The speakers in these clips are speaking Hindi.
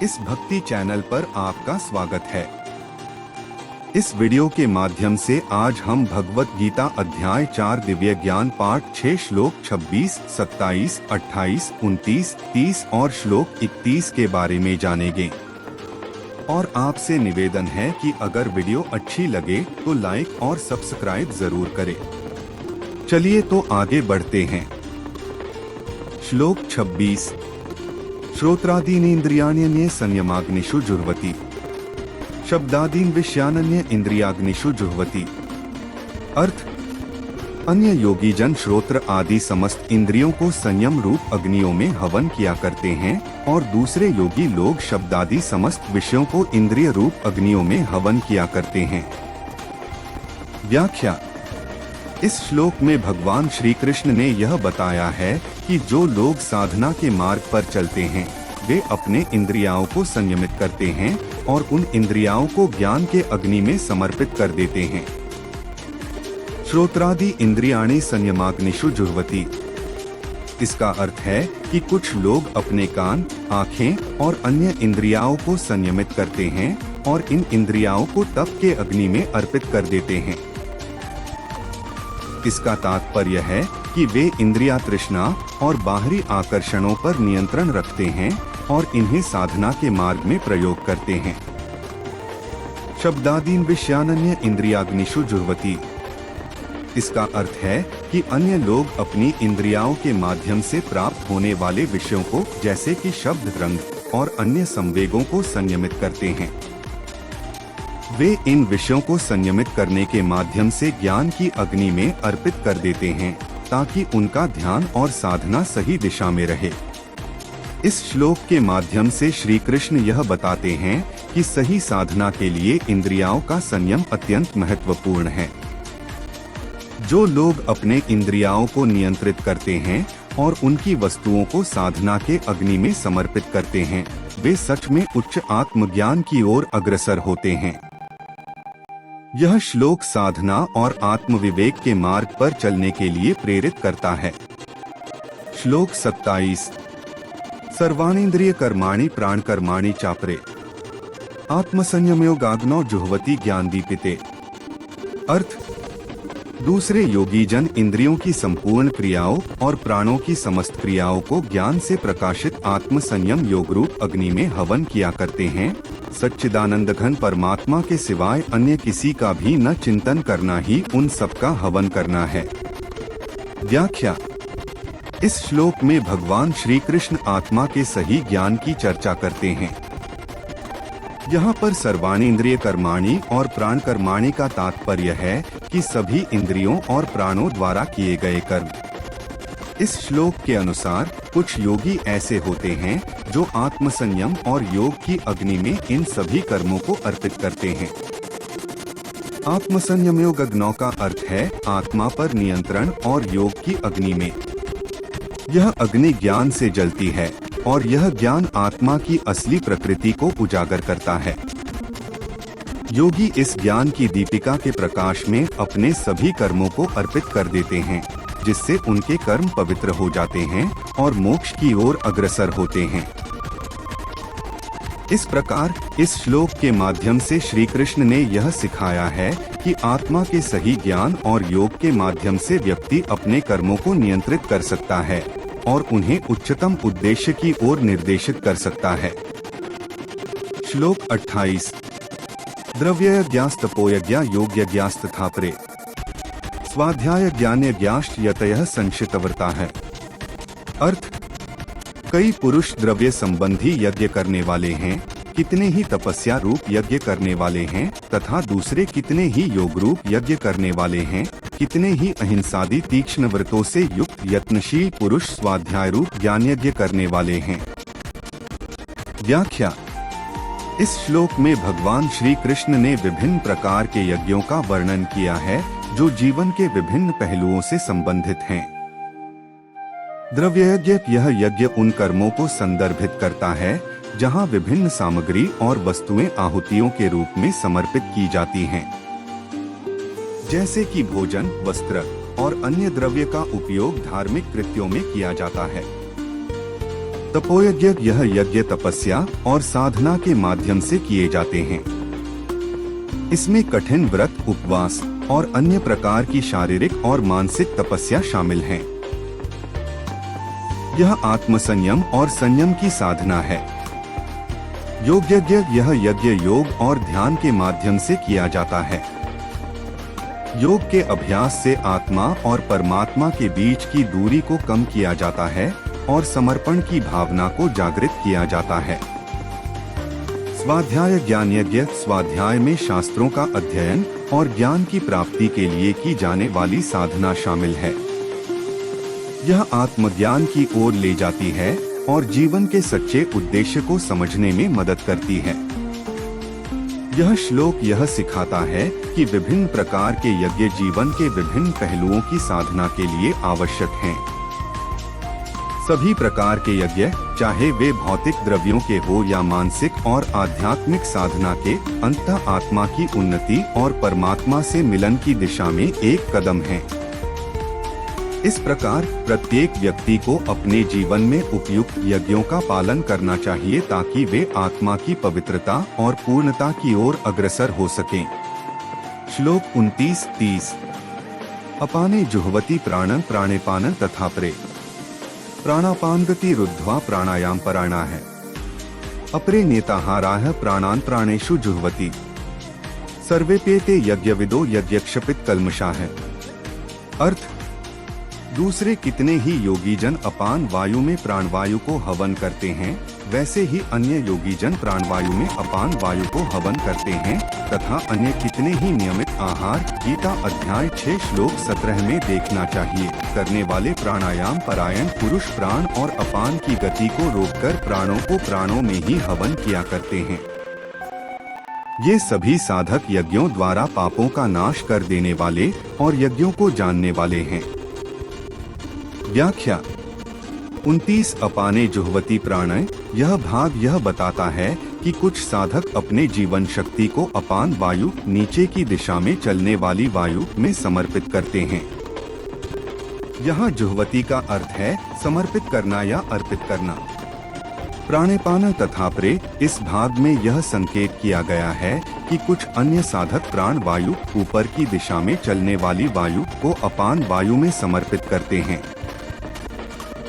इस भक्ति चैनल पर आपका स्वागत है। इस वीडियो के माध्यम से आज हम भगवत गीता अध्याय 4 दिव्य ज्ञान पाठ 6 श्लोक 26, 27, 28, 29, 30 और श्लोक 31 के बारे में जानेंगे। और आपसे निवेदन है कि अगर वीडियो अच्छी लगे तो लाइक और सब्सक्राइब जरूर करें। चलिए तो आगे बढ़ते हैं। श्लोक 26। श्रोत्रादीनीन्द्रियाण्यन्ये संयमाग्निषु जुह्वति, शब्दादीन विषयानन्य इंद्रियाग्निषु जुह्वति। अर्थ: अन्य योगी जन श्रोत्र आदि समस्त इंद्रियों को संयम रूप अग्नियों में हवन किया करते हैं और दूसरे योगी लोग शब्दादि समस्त विषयों को इंद्रिय रूप अग्नियों में हवन किया करते हैं। व्याख्या: इस श्लोक में भगवान श्री कृष्ण ने यह बताया है कि जो लोग साधना के मार्ग पर चलते हैं वे अपने इंद्रियाओं को संयमित करते हैं और उन इंद्रियाओं को ज्ञान के अग्नि में समर्पित कर देते हैं। श्रोत्रादि इंद्रियाणि संयमाग्निषु जुह्वति। इसका अर्थ है कि कुछ लोग अपने कान, आँखें और अन्य इंद्रियाओं को संयमित करते हैं और इन इंद्रियाओं को तप के अग्नि में अर्पित कर देते हैं। इसका तात्पर्य है कि वे इंद्रिया तृष्णा और बाहरी आकर्षणों पर नियंत्रण रखते हैं और इन्हें साधना के मार्ग में प्रयोग करते हैं। शब्दादीन विषयानन्य इंद्रियाग्निषु जुह्वति। इसका अर्थ है कि अन्य लोग अपनी इंद्रियाओं के माध्यम से प्राप्त होने वाले विषयों को जैसे कि शब्द, रंग और अन्य संवेगों को संयमित करते हैं। वे इन विषयों को संयमित करने के माध्यम से ज्ञान की अग्नि में अर्पित कर देते हैं ताकि उनका ध्यान और साधना सही दिशा में रहे। इस श्लोक के माध्यम से श्री कृष्ण यह बताते हैं कि सही साधना के लिए इंद्रियों का संयम अत्यंत महत्वपूर्ण है। जो लोग अपने इंद्रियों को नियंत्रित करते हैं और उनकी वस्तुओं को साधना के अग्नि में समर्पित करते हैं वे सच में उच्च आत्मज्ञान की ओर अग्रसर होते हैं। यह श्लोक साधना और आत्मविवेक के मार्ग पर चलने के लिए प्रेरित करता है। श्लोक 27। सर्वाणींद्रिय कर्माणि प्राण कर्माणि चापरे, आत्मसंयमयोगाग्नौ जुह्वति ज्ञानदीपिते। अर्थ: दूसरे योगी जन इंद्रियों की संपूर्ण क्रियाओं और प्राणों की समस्त क्रियाओं को ज्ञान से प्रकाशित आत्मसंयम योग रूप अग्नि में हवन किया करते हैं। सच्चिदानंद घन परमात्मा के सिवाय अन्य किसी का भी न चिंतन करना ही उन सबका हवन करना है। व्याख्या: इस श्लोक में भगवान श्री कृष्ण आत्मा के सही ज्ञान की चर्चा करते हैं। यहाँ पर सर्वाणींद्रिय कर्माणि और प्राण कर्माणि का तात्पर्य है कि सभी इंद्रियों और प्राणों द्वारा किए गए कर्म। इस श्लोक के अनुसार कुछ योगी ऐसे होते हैं जो आत्मसंयम और योग की अग्नि में इन सभी कर्मों को अर्पित करते हैं। आत्मसंयम योग अग्नौ का अर्थ है आत्मा पर नियंत्रण और योग की अग्नि में। यह अग्नि ज्ञान से जलती है और यह ज्ञान आत्मा की असली प्रकृति को उजागर करता है। योगी इस ज्ञान की दीपिका के प्रकाश में अपने सभी कर्मों को अर्पित कर देते हैं जिससे उनके कर्म पवित्र हो जाते हैं और मोक्ष की ओर अग्रसर होते हैं। इस प्रकार इस श्लोक के माध्यम से श्री कृष्ण ने यह सिखाया है कि आत्मा के सही ज्ञान और योग के माध्यम से व्यक्ति अपने कर्मों को नियंत्रित कर सकता है और उन्हें उच्चतम उद्देश्य की ओर निर्देशित कर सकता है। श्लोक 28। द्रव्ययज्ञास्तपोयज्ञा योगयज्ञास्तथापरे, स्वाध्याय ज्ञानयज्ञाश्च यतयः संशितव्रता है। अर्थ: कई पुरुष द्रव्य संबंधी यज्ञ करने वाले हैं, कितने ही तपस्या रूप यज्ञ करने वाले हैं तथा दूसरे कितने ही योग रूप यज्ञ करने वाले हैं, कितने ही अहिंसादि तीक्ष्ण व्रतों से युक्त यत्नशील पुरुष स्वाध्याय रूप ज्ञान यज्ञ करने वाले हैं। व्याख्या: इस श्लोक में भगवान श्री कृष्ण ने विभिन्न प्रकार के यज्ञों का वर्णन किया है जो जीवन के विभिन्न पहलुओं से संबंधित हैं। द्रव्ययज्ञ: यह यज्ञ उन कर्मों को संदर्भित करता है जहां विभिन्न सामग्री और वस्तुएं आहुतियों के रूप में समर्पित की जाती हैं, जैसे कि भोजन, वस्त्र और अन्य द्रव्य का उपयोग धार्मिक कृत्यों में किया जाता है। तपोयज्ञ यह यज्ञ तपस्या और साधना के माध्यम से किए जाते हैं। इसमें कठिन व्रत, उपवास और अन्य प्रकार की शारीरिक और मानसिक तपस्या शामिल है। यह आत्मसंयम और संयम की साधना है। योग यज्ञ यह यज्ञ योग और ध्यान के माध्यम से किया जाता है। योग के अभ्यास से आत्मा और परमात्मा के बीच की दूरी को कम किया जाता है और समर्पण की भावना को जागृत किया जाता है। स्वाध्याय ज्ञान यज्ञ स्वाध्याय में शास्त्रों का अध्ययन और ज्ञान की प्राप्ति के लिए की जाने वाली साधना शामिल है। यह आत्मज्ञान की ओर ले जाती है और जीवन के सच्चे उद्देश्य को समझने में मदद करती है। यह श्लोक यह सिखाता है कि विभिन्न प्रकार के यज्ञ जीवन के विभिन्न पहलुओं की साधना के लिए आवश्यक हैं। सभी प्रकार के यज्ञ, चाहे वे भौतिक द्रव्यों के हो या मानसिक और आध्यात्मिक साधना के, अंततः आत्मा की उन्नति और परमात्मा से मिलन की दिशा में एक कदम है। इस प्रकार प्रत्येक व्यक्ति को अपने जीवन में उपयुक्त यज्ञों का पालन करना चाहिए ताकि वे आत्मा की पवित्रता और पूर्णता की ओर अग्रसर हो सकें। श्लोक 29-30 अपाने जुह्वति प्राणं प्राणेपानं तथा परे प्राणापानगति रुद्ध्वा प्राणायाम परायणा है अपरे नेताहाराः प्राणान् प्राणेषु जुह्वति सर्वेप्येते यज्ञविदो यज्ञक्षपित कल्मषाः। अर्थ, दूसरे कितने ही योगी जन अपान वायु में प्राणवायु को हवन करते हैं, वैसे ही अन्य योगी जन प्राणवायु में अपान वायु को हवन करते हैं तथा अन्य कितने ही नियमित आहार गीता अध्याय 6 श्लोक 17 में देखना चाहिए करने वाले प्राणायाम परायण पुरुष प्राण और अपान की गति को रोककर प्राणों को प्राणों में ही हवन किया करते हैं। ये सभी साधक यज्ञों द्वारा पापों का नाश कर देने वाले और यज्ञों को जानने वाले हैं। व्याख्या 29 अपाने जुह्वति प्राणय यह भाग यह बताता है कि कुछ साधक अपने जीवन शक्ति को अपान वायु नीचे की दिशा में चलने वाली वायु में समर्पित करते हैं। यहाँ जुह्वति का अर्थ है समर्पित करना या अर्पित करना। प्राणेपान तथा परे इस भाग में यह संकेत किया गया है कि कुछ अन्य साधक प्राण वायु ऊपर की दिशा में चलने वाली वायु को अपान वायु में समर्पित करते हैं।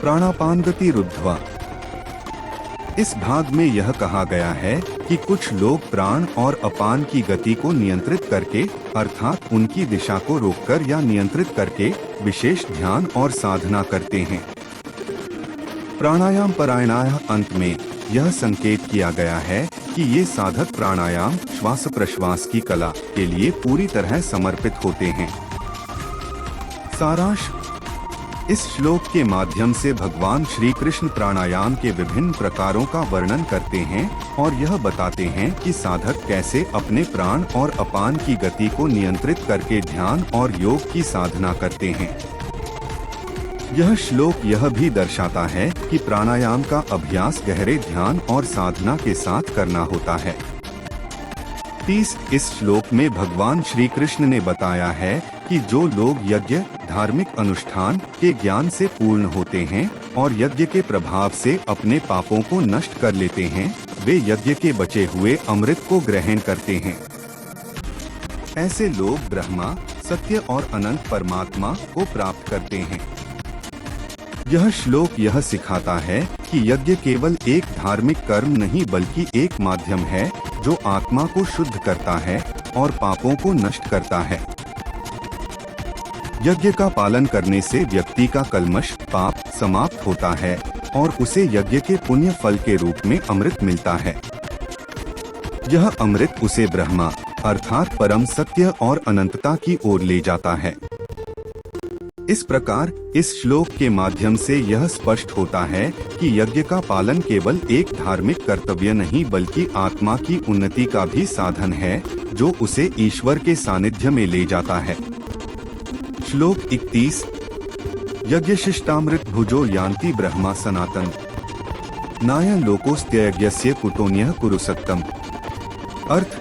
प्राणापानगति रुद्ध्वा इस भाग में यह कहा गया है कि कुछ लोग प्राण और अपान की गति को नियंत्रित करके अर्थात उनकी दिशा को रोककर या नियंत्रित करके विशेष ध्यान और साधना करते हैं। प्राणायाम परायणाः अंत में यह संकेत किया गया है कि ये साधक प्राणायाम श्वास प्रश्वास की कला के लिए पूरी तरह समर्पित होते हैं। सारांश, इस श्लोक के माध्यम से भगवान श्री कृष्ण प्राणायाम के विभिन्न प्रकारों का वर्णन करते हैं और यह बताते हैं कि साधक कैसे अपने प्राण और अपान की गति को नियंत्रित करके ध्यान और योग की साधना करते हैं। यह श्लोक यह भी दर्शाता है कि प्राणायाम का अभ्यास गहरे ध्यान और साधना के साथ करना होता है। 30 इस श्लोक में भगवान श्री कृष्ण ने बताया है कि जो लोग यज्ञ धार्मिक अनुष्ठान के ज्ञान से पूर्ण होते हैं और यज्ञ के प्रभाव से अपने पापों को नष्ट कर लेते हैं, वे यज्ञ के बचे हुए अमृत को ग्रहण करते हैं। ऐसे लोग ब्रह्मा, सत्य और अनंत परमात्मा को प्राप्त करते हैं। यह श्लोक यह सिखाता है कि यज्ञ केवल एक धार्मिक कर्म नहीं बल्कि एक माध्यम है जो आत्मा को शुद्ध करता है और पापों को नष्ट करता है। यज्ञ का पालन करने से व्यक्ति का कल्मश पाप समाप्त होता है और उसे यज्ञ के पुण्य फल के रूप में अमृत मिलता है। यह अमृत उसे ब्रह्मा अर्थात परम सत्य और अनंतता की ओर ले जाता है। इस प्रकार इस श्लोक के माध्यम से यह स्पष्ट होता है कि यज्ञ का पालन केवल एक धार्मिक कर्तव्य नहीं बल्कि आत्मा की उन्नति का भी साधन है जो उसे ईश्वर के सानिध्य में ले जाता है। श्लोक 31 यज्ञशिष्टामृत भुजो यान्ति ब्रह्मा सनातन नाय लोकोस्त्ययज्ञस्य कुतोन्यः कुरुसत्तम। अर्थ,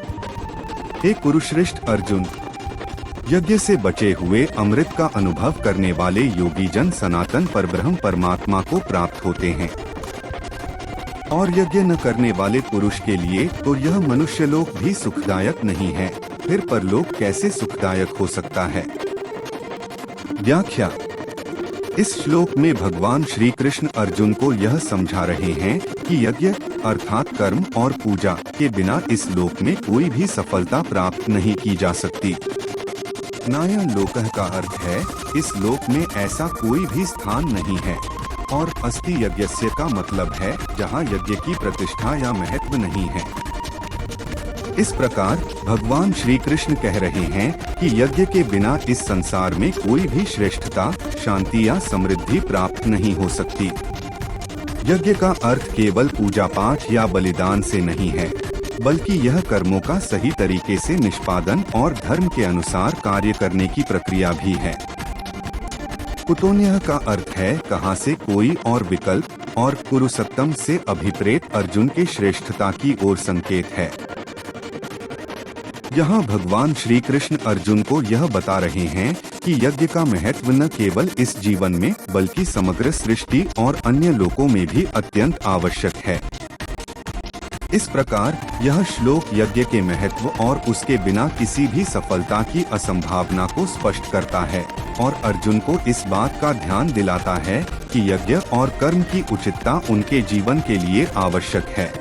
हे कुरुश्रेष्ठ अर्जुन, यज्ञ से बचे हुए अमृत का अनुभव करने वाले योगी जन सनातन परब्रह्म परमात्मा को प्राप्त होते हैं। और यज्ञ न करने वाले पुरुष के लिए तो यह मनुष्यलोक भी सुखदायक नहीं है, फिर परलोक कैसे सुखदायक हो सकता है। व्याख्या। इस श्लोक में भगवान श्री कृष्ण अर्जुन को यह समझा रहे हैं कि यज्ञ अर्थात कर्म और पूजा के बिना इस लोक में कोई भी सफलता प्राप्त नहीं की जा सकती। नायं लोकः का अर्थ है इस लोक में ऐसा कोई भी स्थान नहीं है, और अस्ति यज्ञस्य का मतलब है जहाँ यज्ञ की प्रतिष्ठा या महत्व नहीं है। इस प्रकार भगवान श्री कृष्ण कह रहे हैं कि यज्ञ के बिना इस संसार में कोई भी श्रेष्ठता, शांति या समृद्धि प्राप्त नहीं हो सकती। यज्ञ का अर्थ केवल पूजा पाठ या बलिदान से नहीं है, बल्कि यह कर्मों का सही तरीके से निष्पादन और धर्म के अनुसार कार्य करने की प्रक्रिया भी है। कुतोन्यः का अर्थ है कहां से कोई और विकल्प, और कुरुसत्तम से अभिप्रेत अर्जुन के श्रेष्ठता की ओर संकेत है। यहाँ भगवान श्री कृष्ण अर्जुन को यह बता रहे हैं कि यज्ञ का महत्व न केवल इस जीवन में बल्कि समग्र सृष्टि और अन्य लोकों में भी अत्यंत आवश्यक है। इस प्रकार यह श्लोक यज्ञ के महत्व और उसके बिना किसी भी सफलता की असंभावना को स्पष्ट करता है और अर्जुन को इस बात का ध्यान दिलाता है कि यज्ञ और कर्म की उचितता उनके जीवन के लिए आवश्यक है।